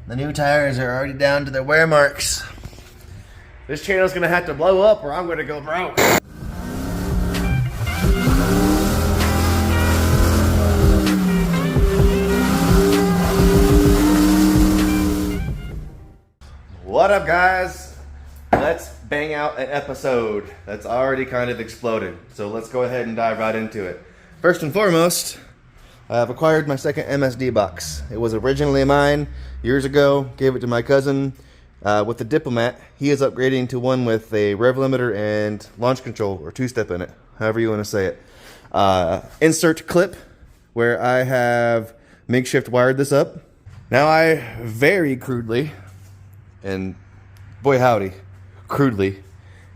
The new tires are already down to their wear marks. This channel's gonna have to blow up or I'm gonna go broke. What up, guys? Let's bang out an episode that's already kind of exploded. So let's go ahead and dive right into it. First and foremost, I've acquired my second MSD box. It was originally mine years ago. Gave it to my cousin with the Diplomat. He is upgrading to one with a rev limiter and launch control, or two-step in it, however you want to say it. Insert clip where I have makeshift wired this up. Now I very crudely, and boy howdy, crudely,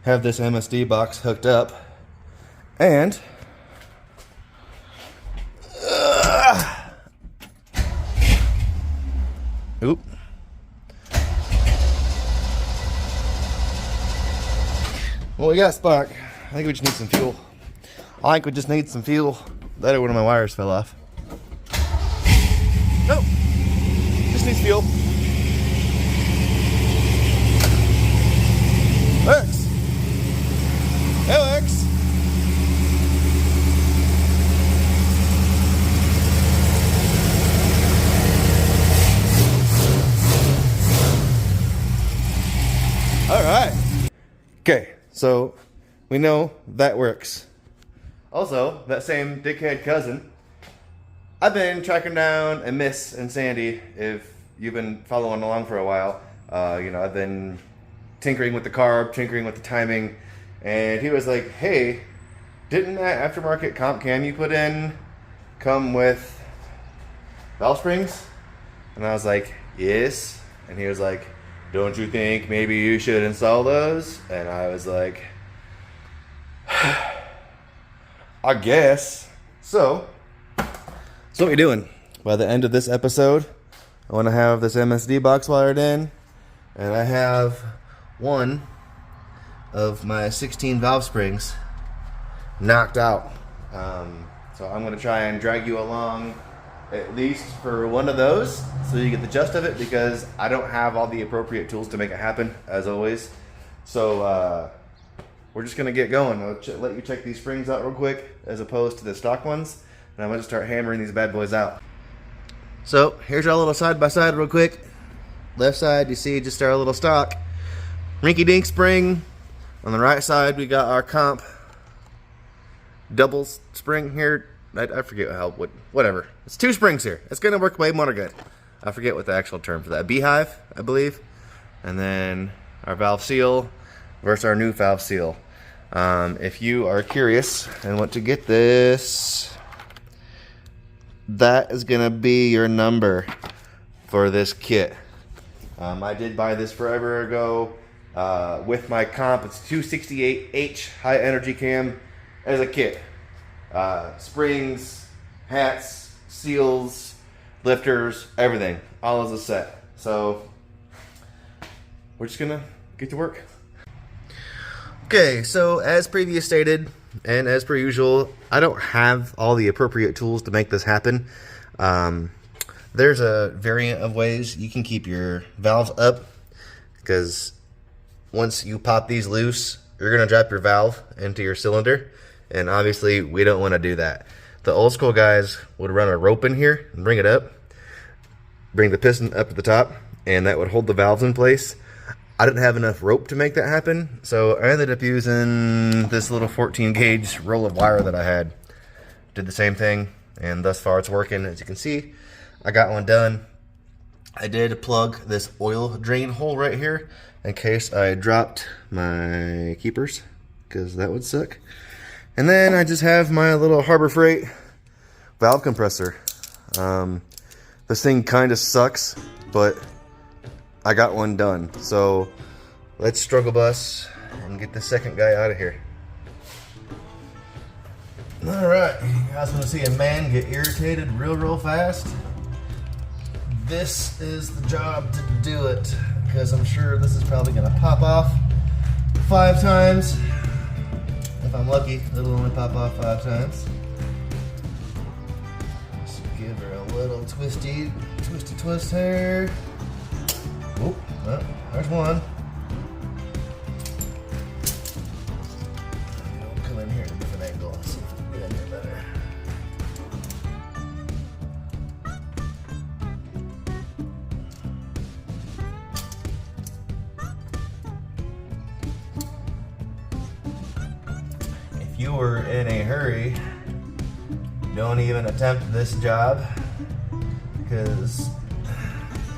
have this MSD box hooked up, and oop. Well, we got spark. I think we just need some fuel. I think we just need some fuel. That or one of my wires fell off. Nope. Just needs fuel. Works. It works. All right. Okay, so we know that works. Also, that same dickhead cousin, I've been tracking down a Miss and Sandy. If you've been following along for a while, I've been tinkering with the carb, tinkering with the timing, and he was like, hey, didn't that aftermarket comp cam you put in come with valve springs? And I was like, yes. And he was like, don't you think maybe you should install those? And I was like, I guess. So what we're doing, by the end of this episode, I want to have this MSD box wired in, and I have one of my 16 valve springs knocked out. So I'm going to try and drag you along at least for one of those so you get the gist of it, because I don't have all the appropriate tools to make it happen, as always. So we're just going to get going. I'll let you check these springs out real quick as opposed to the stock ones, and I'm going to start hammering these bad boys out. So here's our little side-by-side real quick. Left side, you see just our little stock rinky-dink spring. On the right side, we got our comp double spring here. I forget whatever. It's two springs here. It's going to work way more good. I forget what the actual term for that. Beehive, I believe. And then our valve seal versus our new valve seal. If you are curious and want to get this, that is going to be your number for this kit. I did buy this forever ago with my comp. It's 268H high energy cam as a kit. Springs, hats, seals, lifters, everything, all as a set. So we're just gonna get to work. Okay, so as previously stated, and as per usual, I don't have all the appropriate tools to make this happen. There's a variant of ways you can keep your valves up, because once you pop these loose, you're gonna drop your valve into your cylinder. And obviously, we don't want to do that. The old school guys would run a rope in here and bring it up, bring the piston up to the top, and that would hold the valves in place. I didn't have enough rope to make that happen, so I ended up using this little 14 gauge roll of wire that I had. Did the same thing, and thus far it's working. As you can see, I got one done. I did plug this oil drain hole right here in case I dropped my keepers, because that would suck. And then I just have my little Harbor Freight valve compressor. This thing kind of sucks, but I got one done. So let's struggle bus and get the second guy out of here. All right, you guys want to see a man get irritated real fast? This is the job to do it, because I'm sure this is probably going to pop off 5 times. If I'm lucky, it'll only pop off 5 times. Just give her a little twist here. Oop, oh, there's one. I'll come in here at a different angle and see if we can get in here better. If you were in a hurry, don't even attempt this job because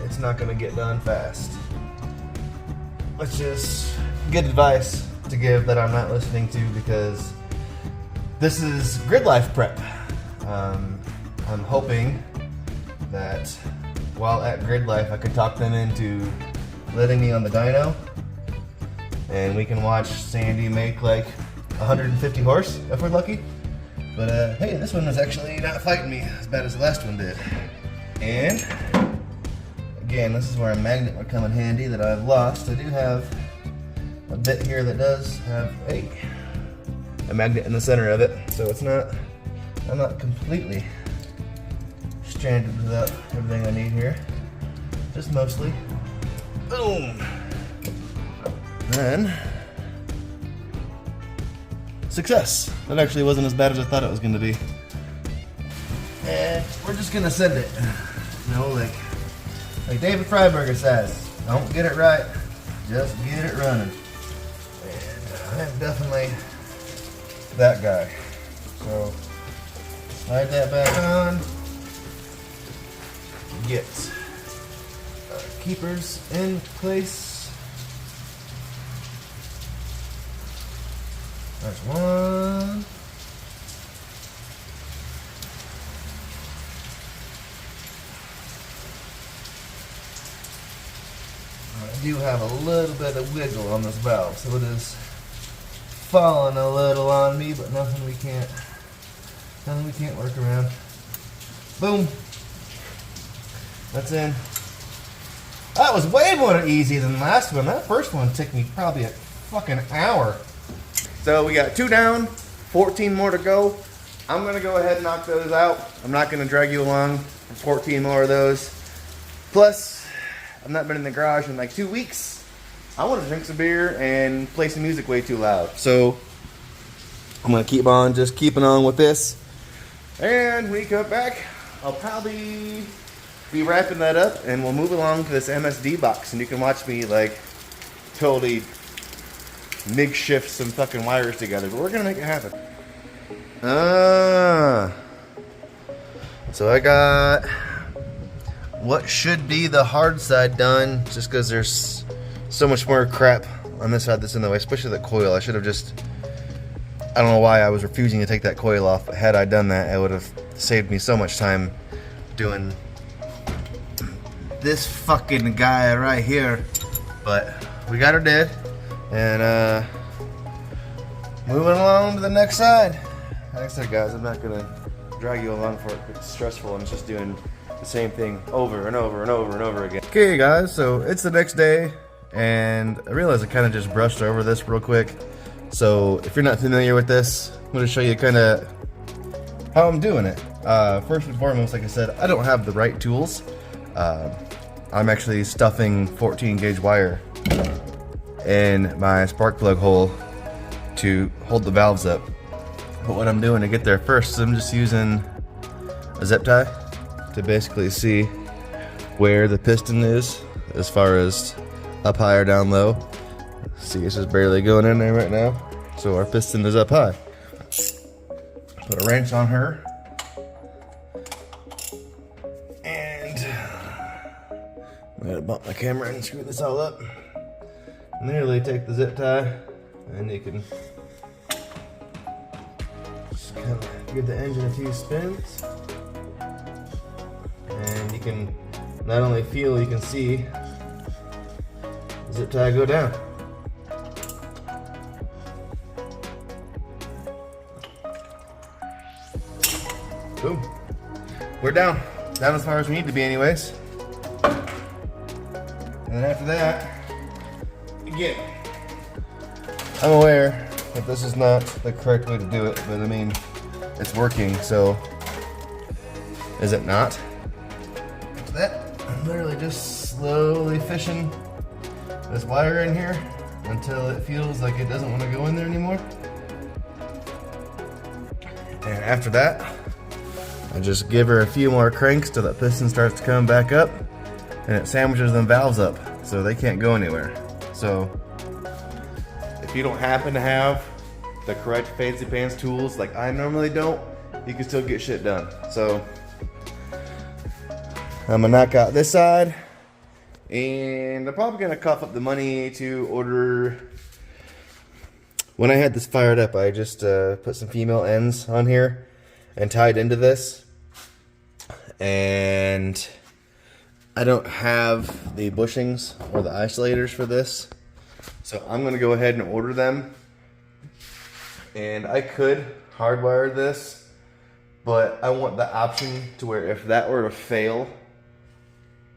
it's not going to get done fast. Which is good advice to give that I'm not listening to because this is grid life prep. I'm hoping that while at grid life I could talk them into letting me on the dyno and we can watch Sandy make like 150 horse if we're lucky. But hey, this one was actually not fighting me as bad as the last one did. And again, this is where a magnet would come in handy that I've lost. I do have a bit here that does have a magnet in the center of it, so it's not, I'm not completely stranded without everything I need here. Just mostly. Boom! Then, success! That actually wasn't as bad as I thought it was going to be. And we're just going to send it. You know, like David Freiberger says, don't get it right, just get it running. And I'm definitely that guy. So, slide that back on. Get keepers in place. There's one. I do have a little bit of wiggle on this valve, so it is falling a little on me, but nothing we can't work around. Boom. That's in. That was way more easy than the last one. That first one took me probably a fucking hour. So we got 2 down, 14 more to go. I'm gonna go ahead and knock those out. I'm not gonna drag you along for 14 more of those. Plus, I've not been in the garage in like 2 weeks. I want to drink some beer and play some music way too loud. So I'm gonna keep on just keeping on with this. And when we come back, I'll probably be wrapping that up and we'll move along to this MSD box and you can watch me like totally makeshift some fucking wires together, but we're gonna make it happen. So I got what should be the hard side done just because there's so much more crap on this side that's in the way, especially the coil. I should have just, I don't know why I was refusing to take that coil off, but had I done that, it would have saved me so much time doing this fucking guy right here. But we got her dead, and moving along to the next side. Like I said, guys, I'm not gonna drag you along for it. It's stressful, and it's just doing the same thing over and over and over and over again. Okay, guys, so it's the next day, and I realized I kind of just brushed over this real quick. So if you're not familiar with this, I'm gonna show you kind of how I'm doing it. First and foremost, like I said, I don't have the right tools. I'm actually stuffing 14 gauge wire in my spark plug hole to hold the valves up. But what I'm doing to get there first is I'm just using a zip tie to basically see where the piston is as far as up high or down low. See, it's just barely going in there right now. So our piston is up high. Put a wrench on her. I gotta bump my camera and screw this all up. Nearly take the zip tie, and you can just kind of give the engine a few spins, and you can not only feel, you can see the zip tie go down. Boom. We're down as far as we need to be, anyways. And then after that, again, I'm aware that this is not the correct way to do it, but I mean, it's working, so is it not? After that, I'm literally just slowly fishing this wire in here until it feels like it doesn't want to go in there anymore. And after that, I just give her a few more cranks till that piston starts to come back up, and it sandwiches them valves up so they can't go anywhere. So if you don't happen to have the correct fancy pants tools like I normally don't, you can still get shit done. So I'm gonna knock out this side, and I'm probably gonna cough up the money to order. When I had this fired up, I just put some female ends on here and tied into this, and I don't have the bushings or the isolators for this, so I'm gonna go ahead and order them. And I could hardwire this, but I want the option to where if that were to fail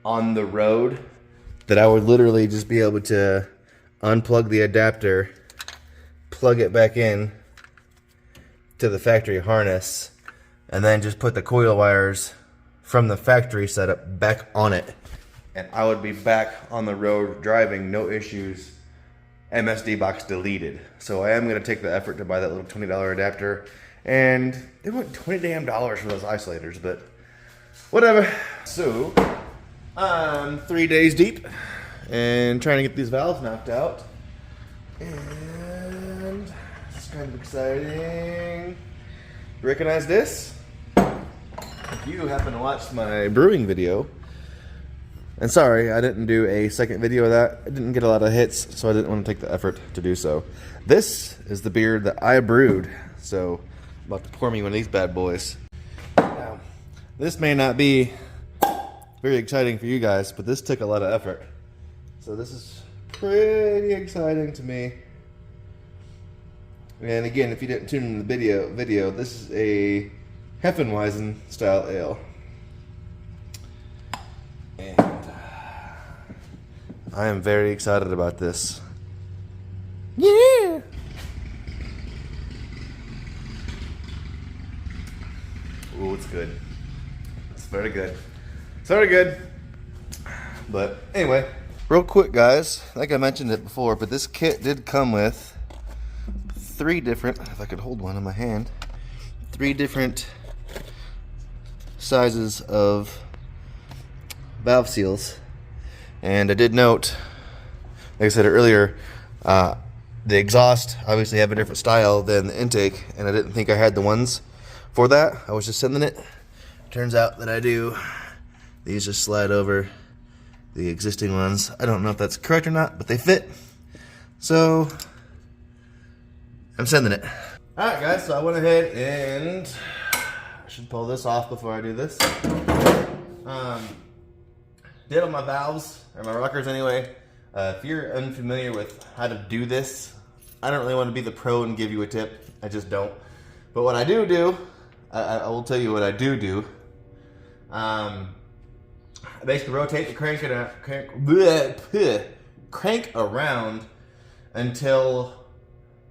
on the road, that I would literally just be able to unplug the adapter, plug it back in to the factory harness, and then just put the coil wires from the factory setup back on it, and I would be back on the road driving, no issues. MSD box deleted. So I am going to take the effort to buy that little $20 adapter, and they want $20 damn for those isolators, but whatever. So I'm 3 days deep and trying to get these valves knocked out, and it's kind of exciting. You recognize this? If you happen to watch my brewing video, and sorry, I didn't do a second video of that. I didn't get a lot of hits, so I didn't want to take the effort to do so. This is the beer that I brewed, so I'm about to pour me one of these bad boys. Now, this may not be very exciting for you guys, but this took a lot of effort. So this is pretty exciting to me. And again, if you didn't tune in the video, this is a Hefeweizen style ale. And I am very excited about this. Yeah! Ooh, it's good. It's very good. It's very good. But anyway, real quick guys, like I mentioned it before, but this kit did come with 3 different, if I could hold one in my hand, 3 different sizes of valve seals. And I did note, like I said earlier, the exhaust obviously have a different style than the intake, and I didn't think I had the ones for that. I was just sending it. Turns out that I do. These just slide over the existing ones. I don't know if that's correct or not, but they fit. So I'm sending it. Alright guys, so I went ahead and I should pull this off before I do this. Did all my valves, or my rockers anyway. If you're unfamiliar with how to do this, I don't really want to be the pro and give you a tip. I just don't. But what I do, I will tell you what I do. I basically rotate the crank around until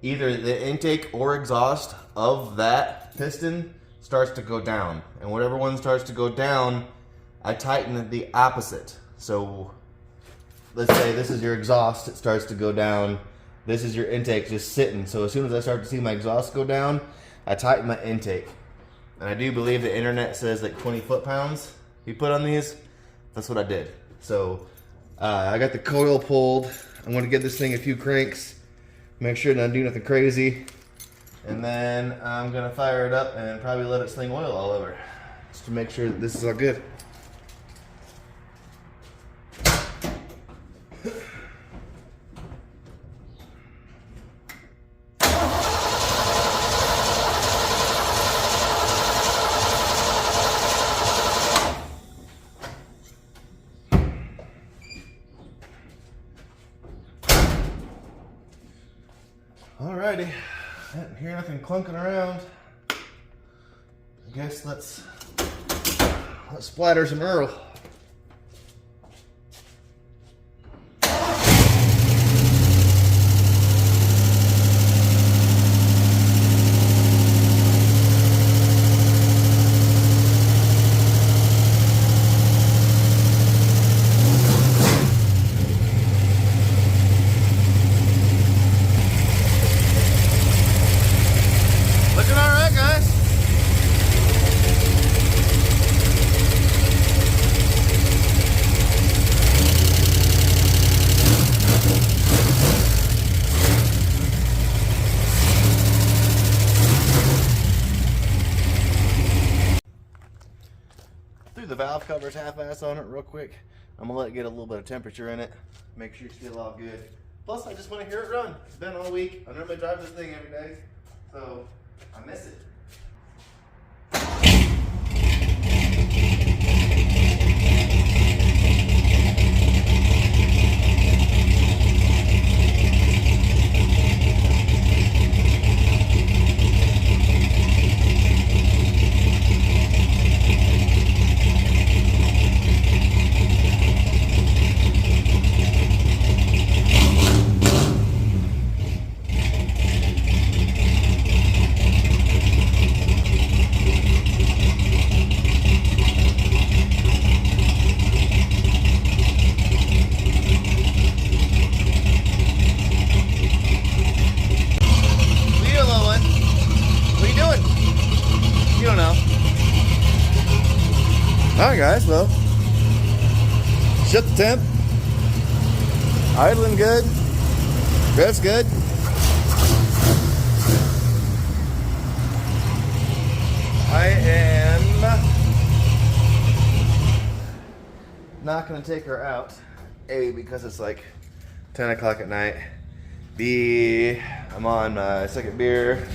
either the intake or exhaust of that piston starts to go down. And whatever one starts to go down, I tighten the opposite. So let's say this is your exhaust, it starts to go down. This is your intake just sitting. So as soon as I start to see my exhaust go down, I tighten my intake. And I do believe the internet says like 20 foot-pounds you put on these. That's what I did. So I got the coil pulled. I'm gonna give this thing a few cranks, make sure not do nothing crazy. And then I'm gonna fire it up and probably let it sling oil all over, just to make sure that this is all good. Alrighty, I didn't hear nothing clunking around. I guess let's splatter some Earl. valve covers half-ass on it real quick. I'm gonna let it get a little bit of temperature in it. Make sure it's still all good. Plus, I just want to hear it run. It's been all week. I normally drive this thing every day, so I miss it. Alright guys, well, shut the temp, idling good, rev's good. I am not going to take her out, A, because it's like 10 o'clock at night, B, I'm on my second beer,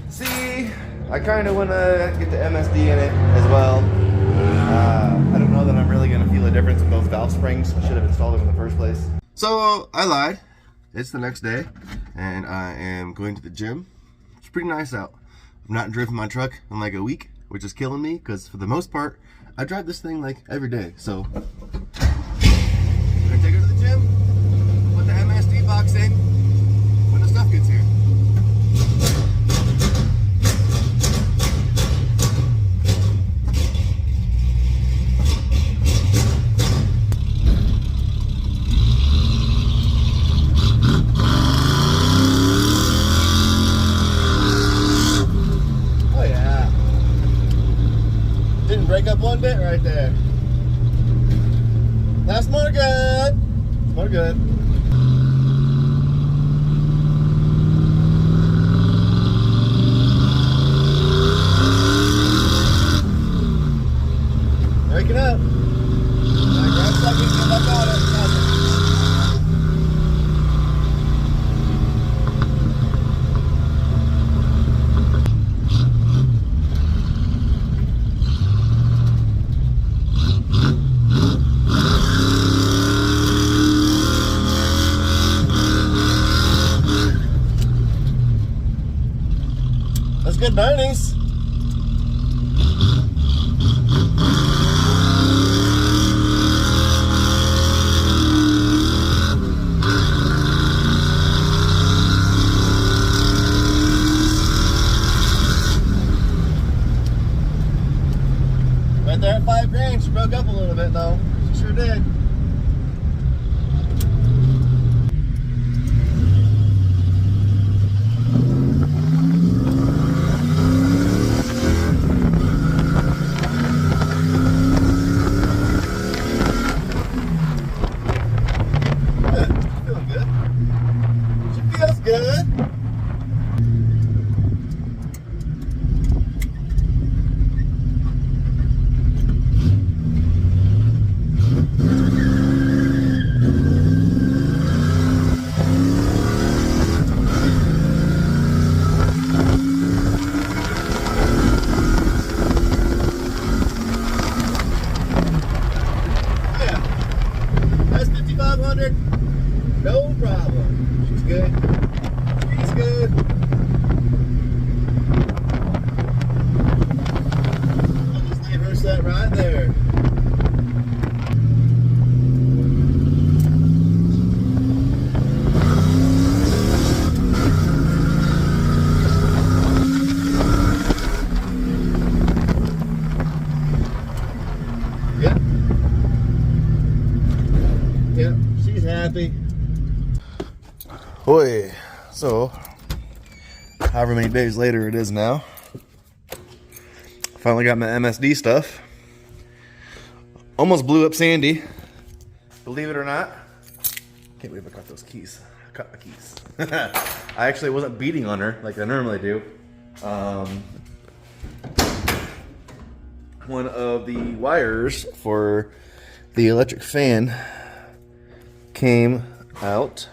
C, I kind of want to get the MSD in it as well. I don't know that I'm really going to feel a difference in those valve springs. I should have installed them in the first place. So I lied. It's the next day and I am going to the gym. It's pretty nice out. I've not driven my truck in like a week, which is killing me because for the most part, I drive this thing like every day. So I'm going to take her to the gym, put the MSD box in when the stuff gets here. Break up one bit right there. That's more good. More good. Break it up. Now grab a second, get back on it. That's good Bernie's. Right there at 5 grand, she broke up a little bit though. She sure did. Good. Yeah, that's 5,500. No problem. She's good. She's good. I'll just leave her set right there. Yep. Yep, she's happy. Boy, so however many days later it is now, finally got my MSD stuff. Almost blew up Sandy, believe it or not. Can't believe I got those keys. I cut my keys. I actually wasn't beating on her like I normally do. one of the wires for the electric fan came out,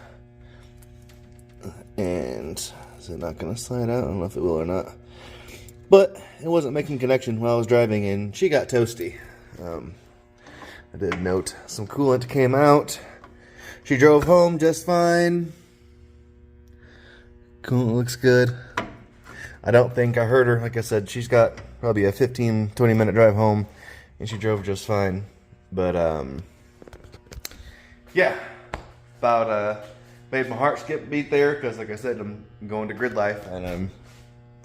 and is it not going to slide out? I don't know if it will or not, but it wasn't making connection while I was driving, and she got toasty. I did note some coolant came out. She drove home just fine. Coolant looks good. I don't think I hurt her. Like I said, she's got probably a 15-20 minute drive home, and she drove just fine. But yeah, about made my heart skip a beat there, because like I said, I'm going to Grid Life and I'm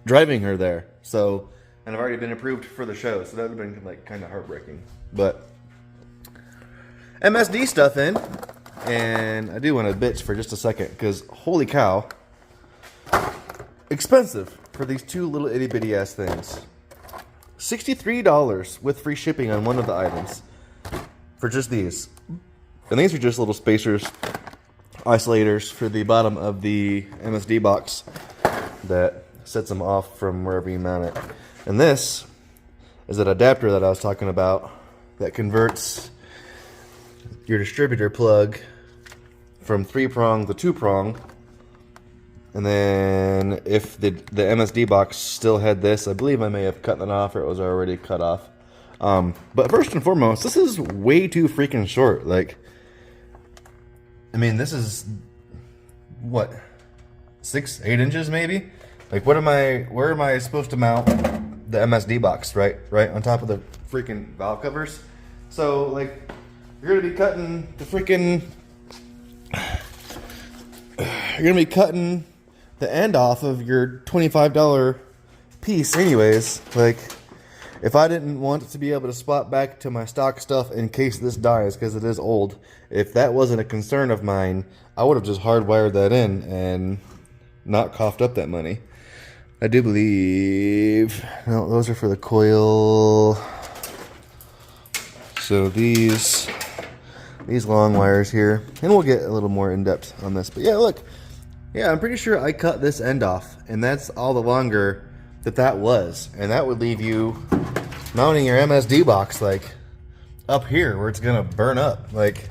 driving her there. So, and I've already been approved for the show, so that would have been like kind of heartbreaking. But MSD stuff in, and I do want to bitch for just a second, because holy cow, expensive for these two little itty bitty ass things. $63 with free shipping on one of the items for just these. And these are just little spacers, isolators for the bottom of the MSD box that sets them off from wherever you mount it. And this is an adapter that I was talking about that converts your distributor plug from 3-prong to 2-prong. And then if the MSD box still had this, I believe I may have cut that off, or it was already cut off. But first and foremost, this is way too freaking short. Like, I mean, this is what, 6-8 inches maybe? Like, where am I supposed to mount the MSD box? Right on top of the freaking valve covers. So like, you're gonna be cutting the freaking, you're gonna be cutting the end off of your $25 piece anyways. Like, if I didn't want to be able to swap back to my stock stuff in case this dies, because it is old, if that wasn't a concern of mine, I would have just hardwired that in and not coughed up that money. I do believe, no, those are for the coil. So these long wires here, and we'll get a little more in depth on this, but yeah, look. Yeah, I'm pretty sure I cut this end off, and that's all the longer that was. And that would leave you mounting your MSD box, like, up here where it's gonna burn up. Like,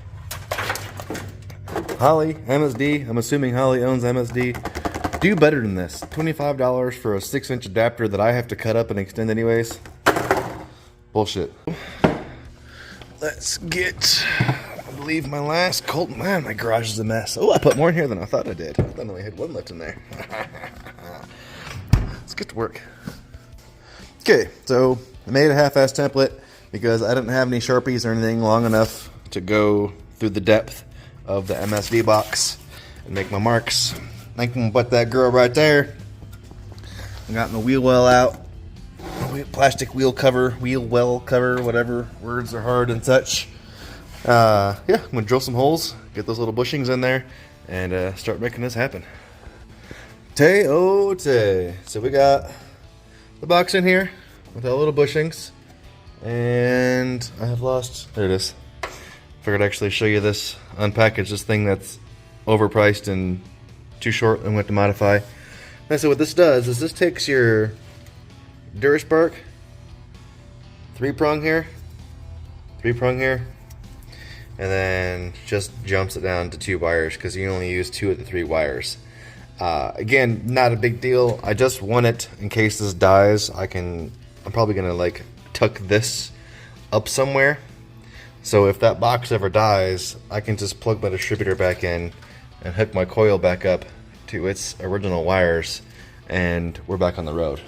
Holly, MSD, I'm assuming Holly owns MSD. Do better than this. $25 for a 6-inch adapter that I have to cut up and extend anyways. Bullshit. Let's get, I believe, my last Colt. Man, my garage is a mess. Oh, I put more in here than I thought I did. I thought I only had one left in there. Let's get to work. Okay, so I made a half-ass template because I didn't have any Sharpies or anything long enough to go through the depth of the MSD box and make my marks. I can put that girl right there. I got my wheel well out. Plastic wheel well cover, whatever words are hard and such. Yeah, I'm gonna drill some holes, get those little bushings in there, and start making this happen. Tay. So we got the box in here with our little bushings, and I have lost, there it is. Figured I'd actually show you this, unpackage this thing that's overpriced and too short and went to modify. And so what this does is this takes your Duraspark 3-prong here, and then just jumps it down to 2 wires because you only use 2 of the 3 wires. Again, not a big deal. I just want it in case this dies. I'm probably gonna like tuck this up somewhere, so if that box ever dies, I can just plug my distributor back in and hook my coil back up to its original wires, and we're back on the road.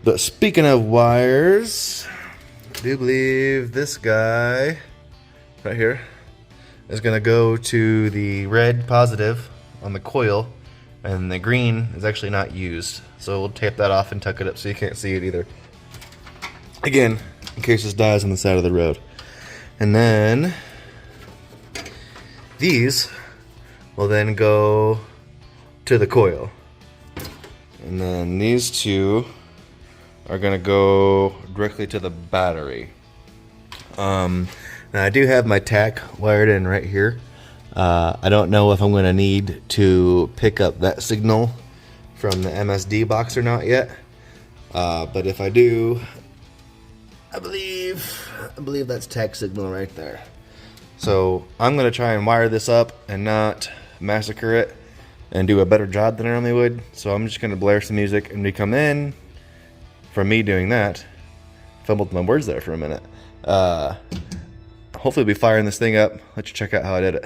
But speaking of wires, I do believe this guy right here is going to go to the red positive on the coil, and the green is actually not used. So we'll tape that off and tuck it up so you can't see it either. Again, in case this dies on the side of the road. And then these will then go to the coil. And then these two are gonna go directly to the battery. Now I do have my tack wired in right here. I don't know if I'm gonna need to pick up that signal from the MSD box or not yet. But if I do, I believe that's tech signal right there. So I'm gonna try and wire this up and not massacre it and do a better job than I normally would. So I'm just gonna blare some music and we come in from me doing that. Fumbled my words there for a minute. Hopefully we'll be firing this thing up. Let you check out how I did it.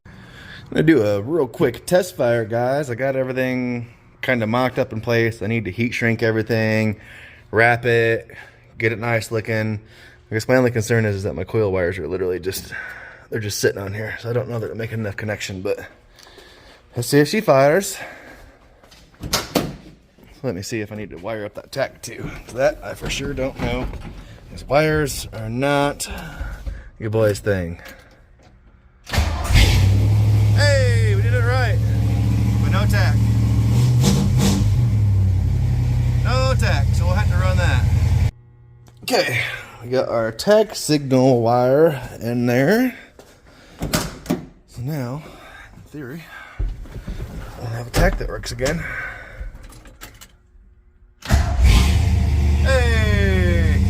I'm gonna do a real quick test fire, guys. I got everything kind of mocked up in place. I need to heat shrink everything, wrap it, get it nice looking. I guess my only concern is that my coil wires are literally they're just sitting on here. So I don't know that it'll make enough connection, but let's see if she fires. Let me see if I need to wire up that tack too. That I for sure don't know. These wires are not your boy's thing. Hey, we did it right. But no tack. No tack, so we'll have to run that. Okay, we got our tech signal wire in there. So now, in theory, I'll have a tack that works again. Hey!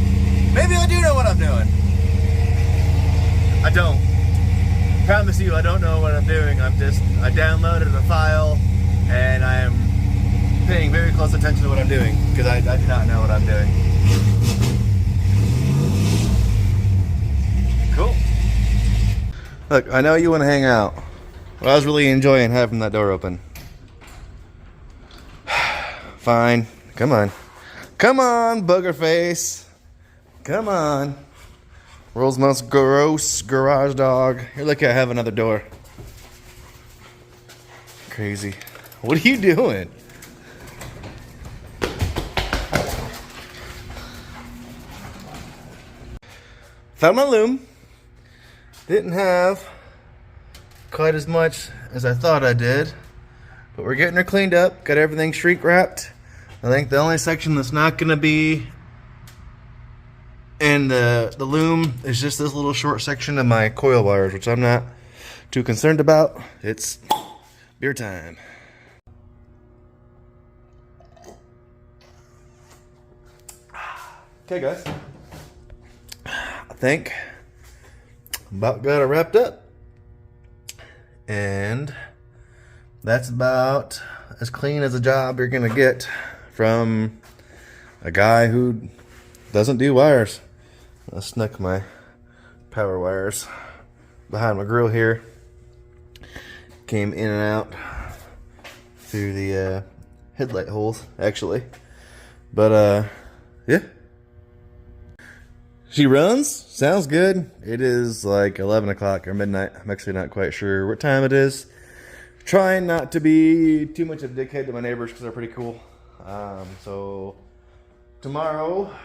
Maybe I do know what I'm doing. I don't. Promise you, I don't know what I'm doing. I downloaded a file and I am paying very close attention to what I'm doing because I do not know what I'm doing. Cool. Look, I know you want to hang out, but I was really enjoying having that door open. Fine. Come on. Come on, booger face. Come on. World's most gross garage dog. You're lucky I have another door. Crazy. What are you doing? Found my loom. Didn't have quite as much as I thought I did, but we're getting her cleaned up. Got everything shrink wrapped. I think the only section that's not going to be in the loom is just this little short section of my coil wires, which I'm not too concerned about. It's beer time. Okay, guys. I think about got it wrapped up. And that's about as clean as a job you're going to get from a guy who doesn't do wires. I snuck my power wires behind my grill here. Came in and out through the headlight holes, actually. But, yeah. She runs. Sounds good. It is like 11 o'clock or midnight. I'm actually not quite sure what time it is. Trying not to be too much of a dickhead to my neighbors because they're pretty cool. So tomorrow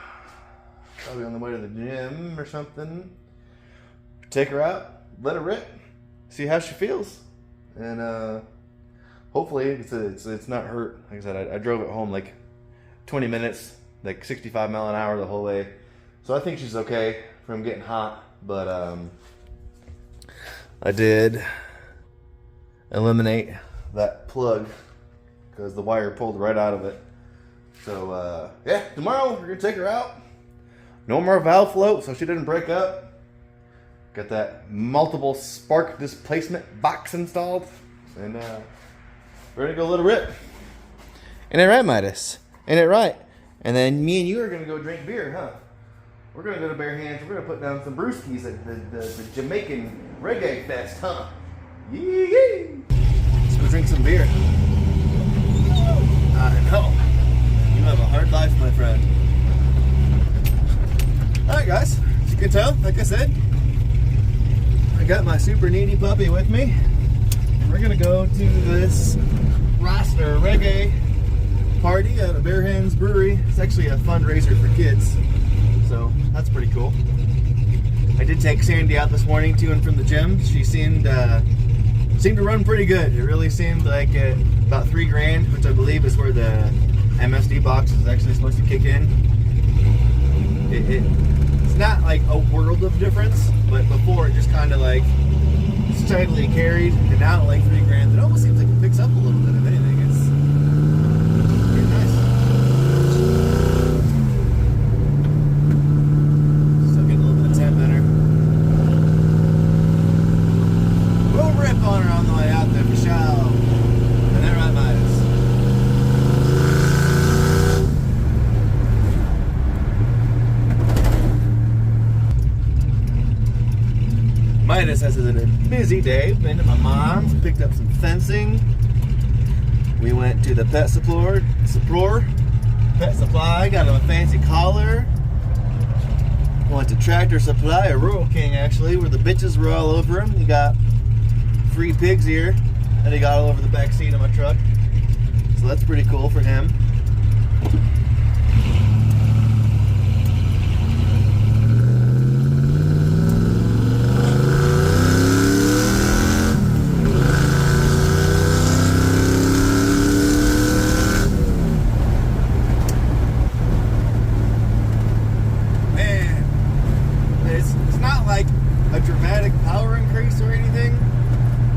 I'll be on the way to the gym or something. Take her out, let her rip, see how she feels, and hopefully it's not hurt. Like I said, I drove it home like 20 minutes, like 65 mile an hour the whole way. So I think she's okay from getting hot, but I did eliminate that plug because the wire pulled right out of it. So yeah, tomorrow we're gonna take her out. No more valve float, so she didn't break up. Got that multiple spark displacement box installed, and we're gonna go let her rip. Ain't it right, Midas? Ain't it right? And then me and you are gonna go drink beer, huh? We're gonna go to Bare Hands. We're gonna put down some brewskis at the Jamaican Reggae Fest, huh? Yee! Let's go drink some beer. I know. You have a hard life, my friend. Alright, guys. As you can tell, like I said, I got my super needy puppy with me. We're gonna go to this roster reggae party at a Bare Hands Brewery. It's actually a fundraiser for kids. So that's pretty cool. I did take Sandy out this morning to and from the gym. She seemed to run pretty good. It really seemed like about $3,000, which I believe is where the MSD box is actually supposed to kick in. It's not like a world of difference, but before it just kind of like steadily carried, and now at like $3,000, it almost seems like it picks up a little bit of anything. It's pretty nice. Busy day. Been to my mom's, picked up some fencing. We went to the pet supply, got him a fancy collar. Went to Tractor Supply, a Rural King actually, where the bitches were all over him. He got free pigs here that he got all over the back seat of my truck. So that's pretty cool for him. A dramatic power increase or anything,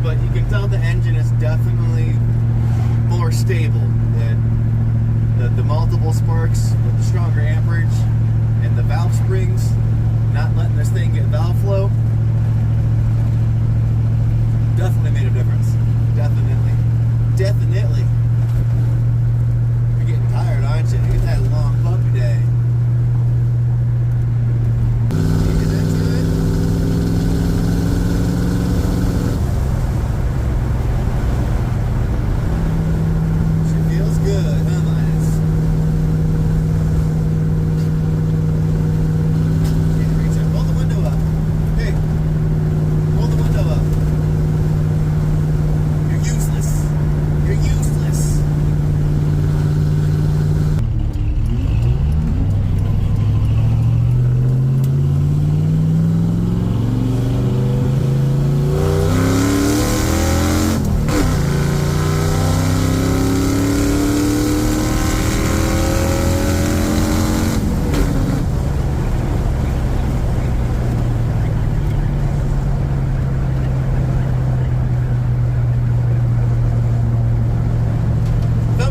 but you can tell the engine is definitely more stable. The multiple sparks with the stronger amperage and the valve springs not letting this thing get valve flow definitely made a difference. Definitely. You're getting tired, aren't you? You've had a long puppy day.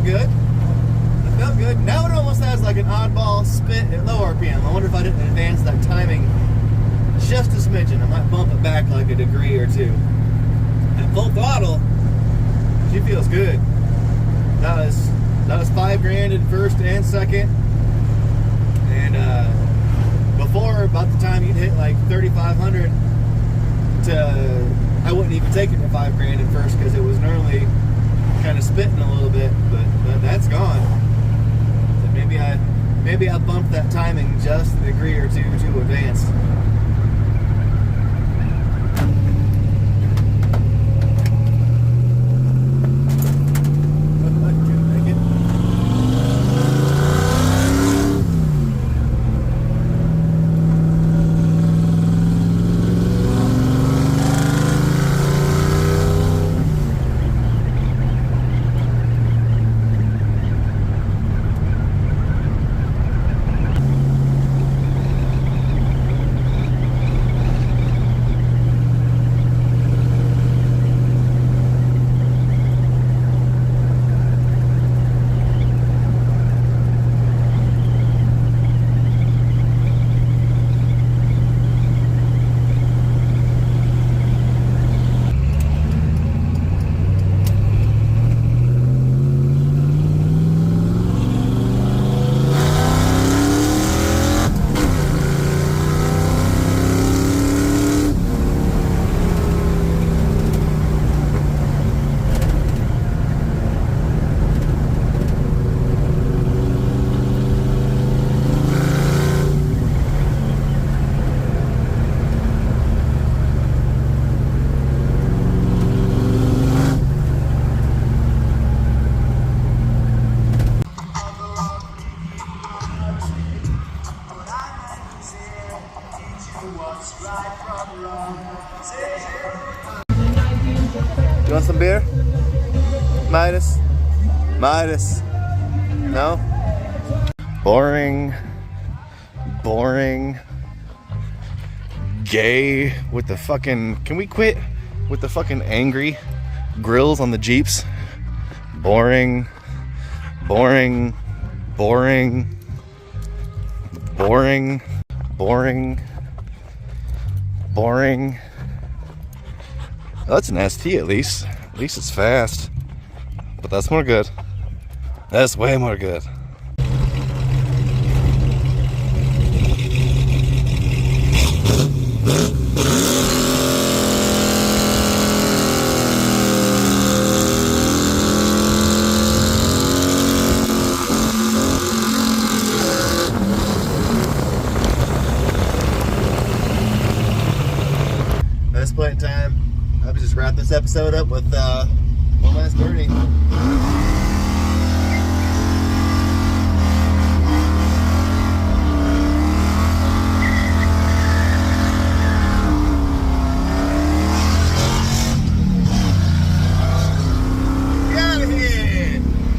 Good. Now it almost has like an oddball spit at low RPM. I wonder if I didn't advance that timing just a smidgen. I might bump it back like a degree or two. At full throttle, she feels good. That was $5,000 in first and second. And before, about the time you'd hit like 3,500, I wouldn't even take it to $5,000 at first because it was normally kind of spitting a little bit, but that's gone. Maybe I bumped that timing just a degree or two too advanced. You want some beer? Midas? No? Boring. Gay with the fucking... Can we quit with the fucking angry grills on the Jeeps? Boring. Oh, that's an ST at least. At least it's fast. But that's more good. That's way more good. episode up with